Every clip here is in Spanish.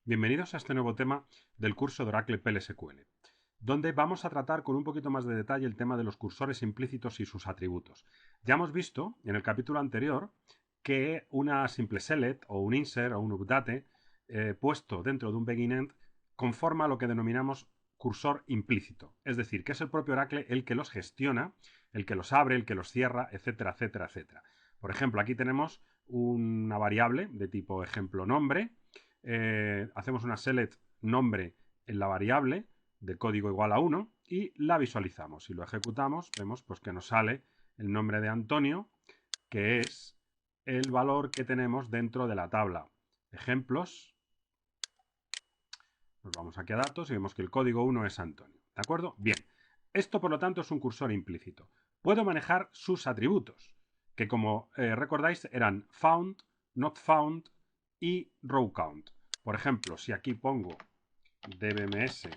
Bienvenidos a este nuevo tema del curso de Oracle PL/SQL, donde vamos a tratar con un poquito más de detalle el tema de los cursores implícitos y sus atributos. Ya hemos visto en el capítulo anterior que una simple select o un insert o un update puesto dentro de un beginEnd conforma lo que denominamos cursor implícito, es decir, que es el propio Oracle el que los gestiona, el que los abre, el que los cierra, etcétera, etcétera, etcétera. Por ejemplo, aquí tenemos una variable de tipo ejemplo nombre. Hacemos una select nombre en la variable de código igual a 1 y la visualizamos. Si lo ejecutamos, vemos pues, que nos sale el nombre de Antonio, que es el valor que tenemos dentro de la tabla. Ejemplos. Nos vamos aquí a datos y vemos que el código 1 es Antonio. ¿De acuerdo? Bien. Esto, por lo tanto, es un cursor implícito. Puedo manejar sus atributos, que como recordáis eran found, not found y row count. Por ejemplo, si aquí pongo dbms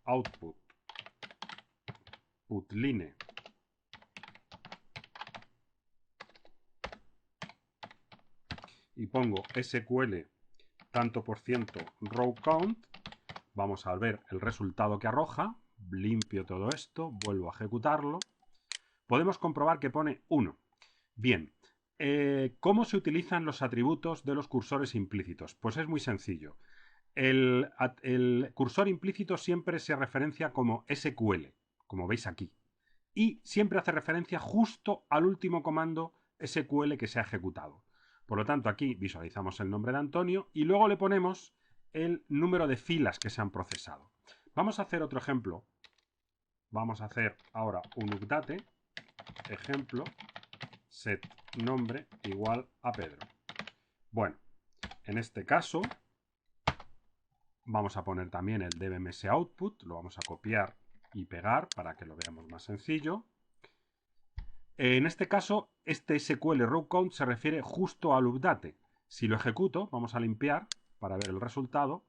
output putline y pongo sql tanto por ciento row count, vamos a ver el resultado que arroja. Limpio todo esto, vuelvo a ejecutarlo. Podemos comprobar que pone 1. Bien, ¿cómo se utilizan los atributos de los cursores implícitos? Pues es muy sencillo. El cursor implícito siempre se referencia como SQL, como veis aquí. Y siempre hace referencia justo al último comando SQL que se ha ejecutado. Por lo tanto, aquí visualizamos el nombre de Antonio y luego le ponemos el número de filas que se han procesado. Vamos a hacer otro ejemplo. Vamos a hacer ahora un update. Ejemplo, set nombre igual a Pedro. Bueno, en este caso vamos a poner también el dbms output, lo vamos a copiar y pegar para que lo veamos más sencillo. En este caso, este SQL row count se refiere justo al update. Si lo ejecuto, vamos a limpiar para ver el resultado,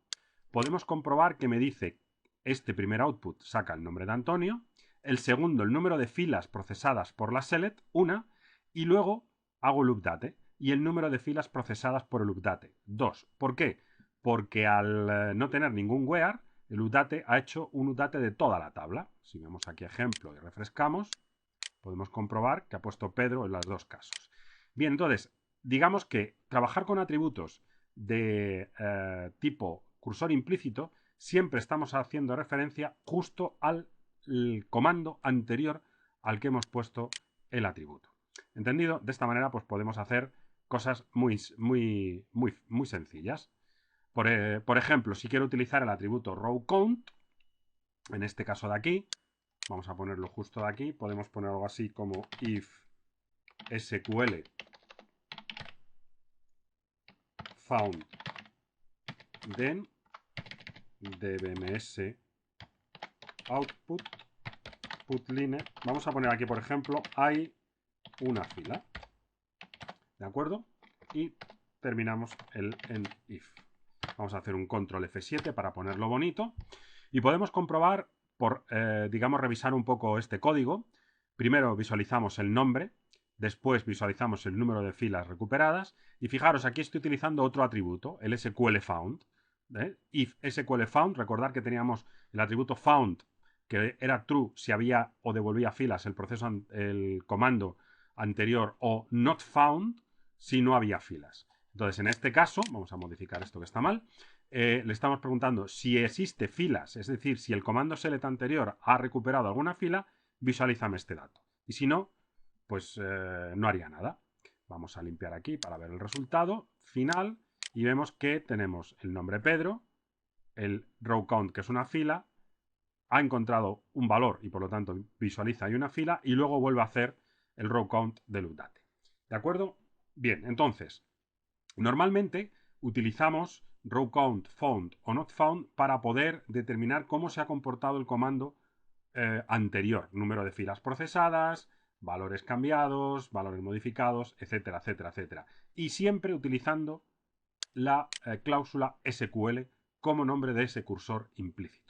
podemos comprobar que me dice este primer output saca el nombre de Antonio, el segundo el número de filas procesadas por la select, una, y luego hago el update y el número de filas procesadas por el update, 2. ¿Por qué? Porque al no tener ningún where, el update ha hecho un update de toda la tabla. Si vemos aquí ejemplo y refrescamos, podemos comprobar que ha puesto Pedro en los dos casos. Bien, entonces, digamos que trabajar con atributos de tipo cursor implícito, siempre estamos haciendo referencia justo al comando anterior al que hemos puesto el atributo. ¿Entendido? De esta manera, pues podemos hacer cosas muy sencillas. Por ejemplo, si quiero utilizar el atributo row count, en este caso de aquí, vamos a ponerlo justo de aquí, podemos poner algo así como if sql found then dbms output putline. Vamos a poner aquí, por ejemplo, hay una fila. ¿De acuerdo? Y terminamos el en if. Vamos a hacer un control F7 para ponerlo bonito. Y podemos comprobar, digamos, revisar un poco este código. Primero visualizamos el nombre, después visualizamos el número de filas recuperadas. Y fijaros, aquí estoy utilizando otro atributo, el SQL found. If SQL found, recordar que teníamos el atributo found, que era true si había o devolvía filas el comando anterior, o not found si no había filas. Entonces, en este caso, vamos a modificar esto que está mal, le estamos preguntando si existe filas, es decir, si el comando select anterior ha recuperado alguna fila, visualízame este dato. Y si no, pues no haría nada. Vamos a limpiar aquí para ver el resultado final y vemos que tenemos el nombre Pedro, el row count, que es una fila, ha encontrado un valor y por lo tanto visualiza ahí una fila y luego vuelve a hacer el row count del update. ¿De acuerdo? Bien, entonces, normalmente utilizamos row count, found o not found para poder determinar cómo se ha comportado el comando anterior. Número de filas procesadas, valores cambiados, valores modificados, etcétera, etcétera, etcétera. Y siempre utilizando la cláusula SQL como nombre de ese cursor implícito.